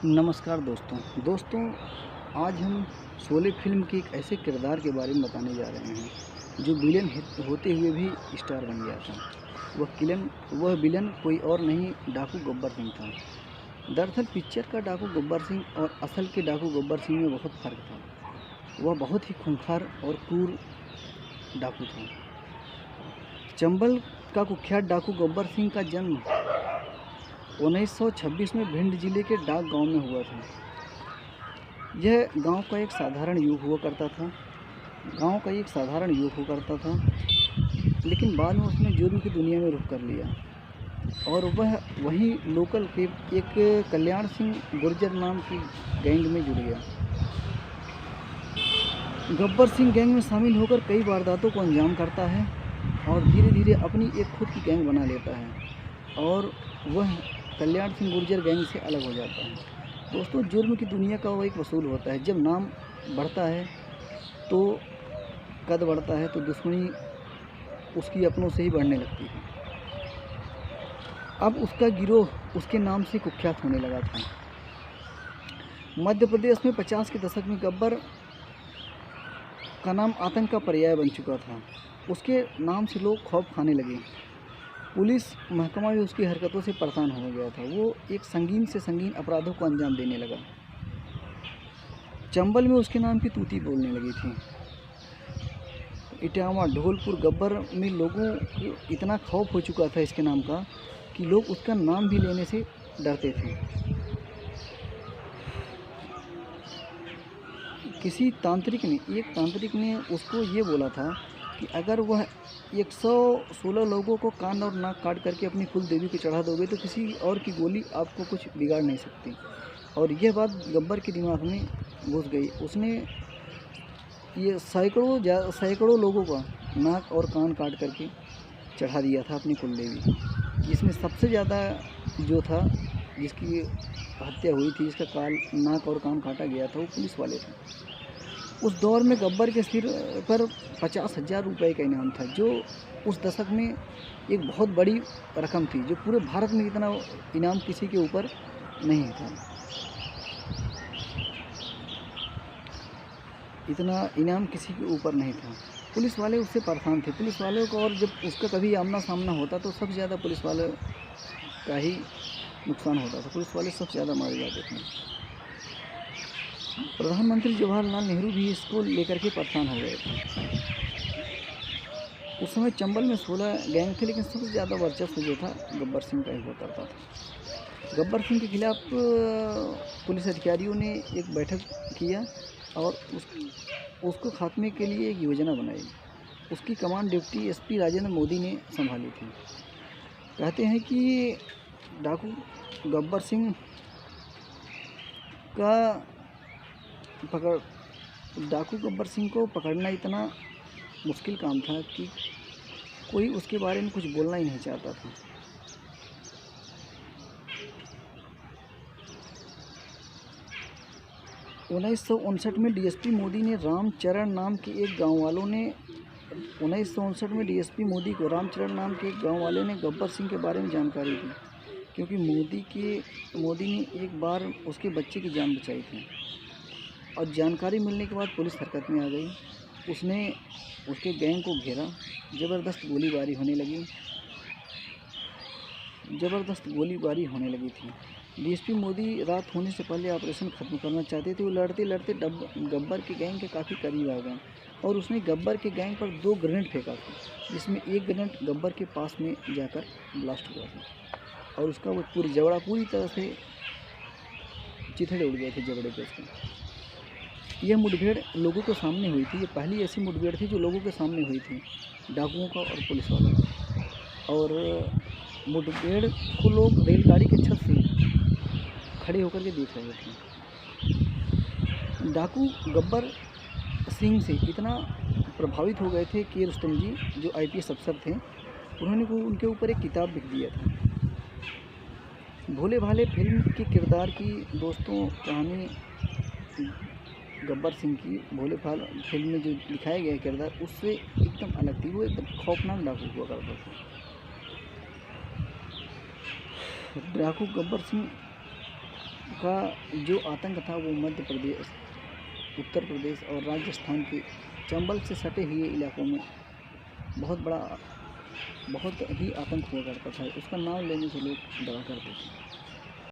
नमस्कार दोस्तों, आज हम शोले फिल्म के एक ऐसे किरदार के बारे में बताने जा रहे हैं जो विलेन होते हुए भी स्टार बन गया था। वह विलन कोई और नहीं, डाकू गब्बर सिंह था। दरअसल पिक्चर का डाकू गब्बर सिंह और असल के डाकू गब्बर सिंह में बहुत फ़र्क था। वह बहुत ही खूंखार और क्रूर डाकू था। चंबल का कुख्यात डाकू गब्बर सिंह का जन्म 1926 में भिंड जिले के डाक गांव में हुआ था। यह गांव का एक साधारण युवक हुआ करता था, लेकिन बाद में उसने जुर्म की दुनिया में रुख कर लिया और वह वहीं लोकल के एक कल्याण सिंह गुर्जर नाम की गैंग में जुड़ गया। गब्बर सिंह गैंग में शामिल होकर कई वारदातों को अंजाम करता है और धीरे धीरे अपनी एक खुद की गैंग बना लेता है और वह कल्याण सिंह गुर्जर गैंग से अलग हो जाता है। दोस्तों, जुर्म की दुनिया का वो एक वसूल होता है। जब नाम बढ़ता है तो कद बढ़ता है तो दुश्मनी उसकी अपनों से ही बढ़ने लगती है। अब उसका गिरोह उसके नाम से कुख्यात होने लगा था। मध्य प्रदेश में 50 के दशक में गब्बर का नाम आतंक का पर्याय बन चुका था। उसके नाम से लोग खौफ खाने लगे। पुलिस महकमा भी उसकी हरकतों से परेशान हो गया था। वो एक संगीन से संगीन अपराधों को अंजाम देने लगा। चंबल में उसके नाम की तूती बोलने लगी थी। इटावा, ढोलपुर, गब्बर में लोगों को इतना खौफ हो चुका था इसके नाम का कि लोग उसका नाम भी लेने से डरते थे। एक तांत्रिक ने उसको ये बोला था कि अगर वह 116 लोगों को कान और नाक काट करके अपनी कुल देवी को चढ़ा दोगे तो किसी और की गोली आपको कुछ बिगाड़ नहीं सकती। और यह बात गब्बर के दिमाग में घुस गई। उसने ये सैकड़ों लोगों का नाक और कान काट करके चढ़ा दिया था अपनी कुल देवी, जिसमें सबसे ज़्यादा जो था, जिसकी हत्या हुई थी, जिसका नाक और कान काटा गया था, वो पुलिस वाले थे। उस दौर में गब्बर के सिर पर 50,000 रुपये का इनाम था, जो उस दशक में एक बहुत बड़ी रकम थी। जो पूरे भारत में इतना इनाम किसी के ऊपर नहीं था। पुलिस वाले उससे परेशान थे, पुलिस वालों को। और जब उसका कभी आमना सामना होता तो सबसे ज़्यादा पुलिस वाले का ही नुकसान होता था। पुलिस वाले सबसे ज़्यादा मारे जाते थे। प्रधानमंत्री जवाहरलाल नेहरू भी इसको लेकर के परेशान हो गए थे। उस समय चंबल में 16 गैंग थे, लेकिन सबसे ज़्यादा वर्चस्व जो था गब्बर सिंह का ही हुआ करता था। गब्बर सिंह के खिलाफ पुलिस अधिकारियों ने एक बैठक किया और उसको खात्मे के लिए एक योजना बनाई। उसकी कमान डिप्टी एसपी राजेंद्र मोदी ने संभाली थी। कहते हैं कि डाकू गब्बर सिंह को पकड़ना इतना मुश्किल काम था कि कोई उसके बारे में कुछ बोलना ही नहीं चाहता था। उन्नीस सौ उनसठ में डीएसपी मोदी को रामचरण नाम के एक गांव वाले ने गब्बर सिंह के बारे में जानकारी दी, क्योंकि मोदी ने एक बार उसके बच्चे की जान बचाई थी। और जानकारी मिलने के बाद पुलिस हरकत में आ गई। उसने उसके गैंग को घेरा। ज़बरदस्त गोलीबारी होने लगी थी। डीएसपी मोदी रात होने से पहले ऑपरेशन ख़त्म करना चाहते थे। वो लड़ते लड़ते गब्बर के गैंग के काफ़ी करीब आ गए और उसने गब्बर के गैंग पर 2 ग्रेनेड फेंका था, जिसमें एक ग्रेनेड गब्बर के पास में जाकर ब्लास्ट हुआ था और उसका वो जबड़ा पूरी तरह से चिथड़े उड़ गए थे जबड़े पे उसके। यह मुठभेड़ लोगों के सामने हुई थी। ये पहली ऐसी मुठभेड़ थी जो लोगों के सामने हुई थी, डाकुओं का और पुलिस वालों का। और मुठभेड़ को लोग रेलगाड़ी के छत से खड़े होकर के देख रहे थे। डाकू गब्बर सिंह से इतना प्रभावित हो गए थे कि रुस्तम जी, जो IPS अफसर थे, उन्होंने उनके ऊपर एक किताब लिख दिया था। भोले भाले फिल्म के किरदार की दोस्तों कहानी गब्बर सिंह की भोले भाले फिल्म में जो दिखाया गया किरदार उससे एकदम अलग थी। वो एकदम खौफनाक डाकू हुआ करता था। डाकू गब्बर सिंह का जो आतंक था वो मध्य प्रदेश, उत्तर प्रदेश और राजस्थान के चंबल से सटे हुए इलाकों में बहुत ही आतंक हुआ करता था। उसका नाम लेने से लोग डरा करते थे।